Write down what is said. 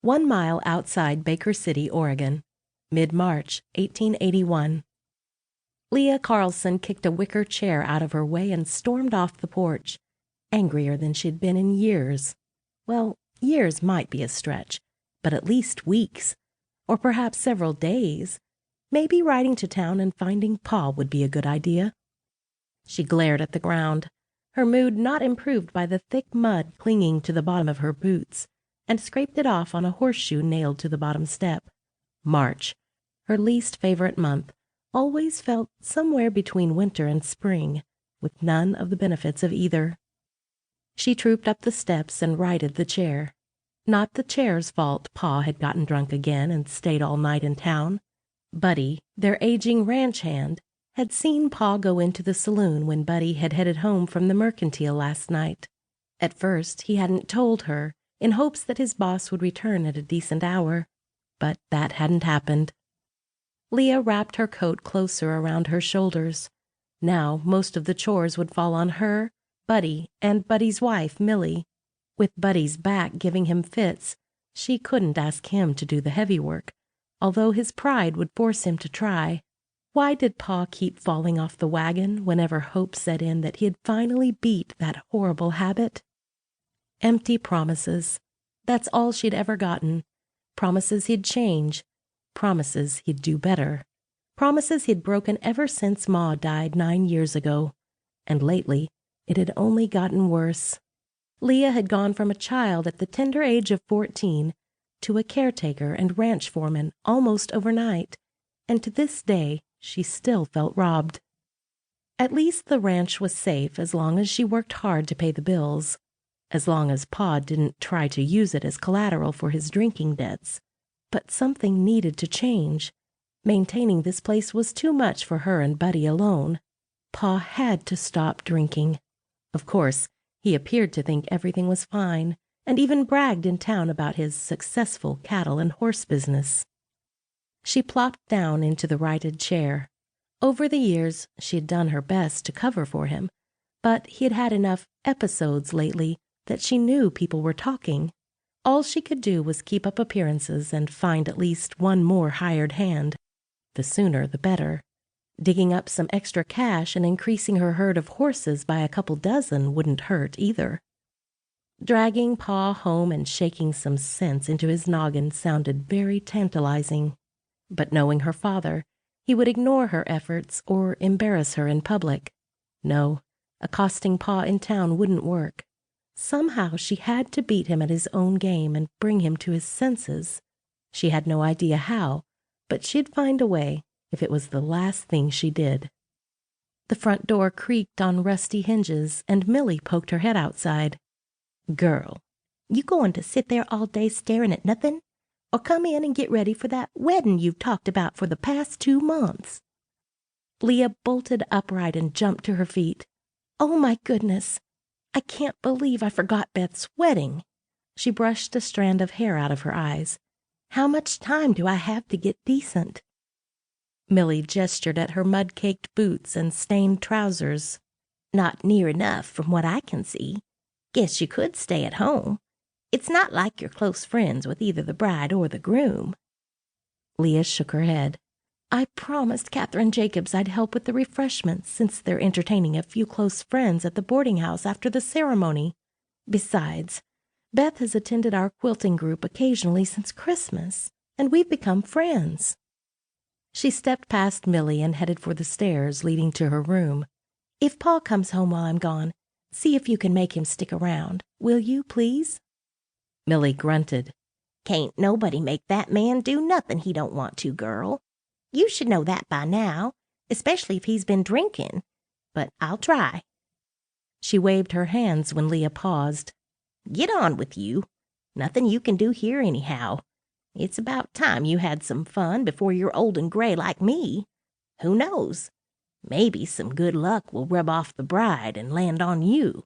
1 mile outside Baker City, Oregon, mid-March 1881. Leah Carlson kicked a wicker chair out of her way and stormed off the porch, angrier than she'd been in years. Well, years might be a stretch, but at least weeks, or perhaps several days. Maybe riding to town and finding Pa would be a good idea. She glared at the ground, her mood not improved by the thick mud clinging to the bottom of her boots, and scraped it off on a horseshoe nailed to the bottom step. March, her least favorite month, always felt somewhere between winter and spring, with none of the benefits of either. She trooped up the steps and righted the chair. Not the chair's fault Pa had gotten drunk again and stayed all night in town. Buddy, their aging ranch hand, had seen Pa go into the saloon when Buddy had headed home from the mercantile last night. At first he hadn't told her, in hopes that his boss would return at a decent hour, but that hadn't happened. Leah wrapped her coat closer around her shoulders. Now most of the chores would fall on her, Buddy, and Buddy's wife, Millie. With Buddy's back giving him fits, she couldn't ask him to do the heavy work, although his pride would force him to try. Why did Pa keep falling off the wagon whenever hope set in that he had finally beat that horrible habit? Empty promises. That's all she'd ever gotten. Promises he'd change. Promises he'd do better. Promises he'd broken ever since Ma died 9 years ago. And lately, it had only gotten worse. Leah had gone from a child at the tender age of 14 to a caretaker and ranch foreman almost overnight, and to this day she still felt robbed. At least the ranch was safe as long as she worked hard to pay the bills, as long as Pa didn't try to use it as collateral for his drinking debts. But something needed to change. Maintaining this place was too much for her and Buddy alone. Pa had to stop drinking. Of course, he appeared to think everything was fine, and even bragged in town about his successful cattle and horse business. She plopped down into the righted chair. Over the years, she had done her best to cover for him, but he had had enough episodes lately that she knew people were talking. All she could do was keep up appearances and find at least one more hired hand. The sooner the better. Digging up some extra cash and increasing her herd of horses by a couple dozen wouldn't hurt either. Dragging Pa home and shaking some sense into his noggin sounded very tantalizing. But knowing her father, he would ignore her efforts or embarrass her in public. No, accosting Pa in town wouldn't work. Somehow she had to beat him at his own game and bring him to his senses. She had no idea how, but she'd find a way if it was the last thing she did. The front door creaked on rusty hinges, and Millie poked her head outside. "Girl, you going to sit there all day staring at nothing? Or come in and get ready for that wedding you've talked about for the past 2 months. Leah bolted upright and jumped to her feet. "Oh, my goodness! I can't believe I forgot Beth's wedding." She brushed a strand of hair out of her eyes. "How much time do I have to get decent?" Millie gestured at her mud-caked boots and stained trousers. "Not near enough from what I can see. Guess you could stay at home. It's not like you're close friends with either the bride or the groom." Leah shook her head. "I promised Catherine Jacobs I'd help with the refreshments since they're entertaining a few close friends at the boarding house after the ceremony. Besides, Beth has attended our quilting group occasionally since Christmas, and we've become friends." She stepped past Millie and headed for the stairs leading to her room. "If Pa comes home while I'm gone, see if you can make him stick around. Will you, please?" Millie grunted. "Can't nobody make that man do nothing he don't want to, girl. You should know that by now, especially if he's been drinking. But I'll try." She waved her hands when Leah paused. "Get on with you. Nothing you can do here anyhow. It's about time you had some fun before you're old and gray like me. Who knows? Maybe some good luck will rub off the bride and land on you."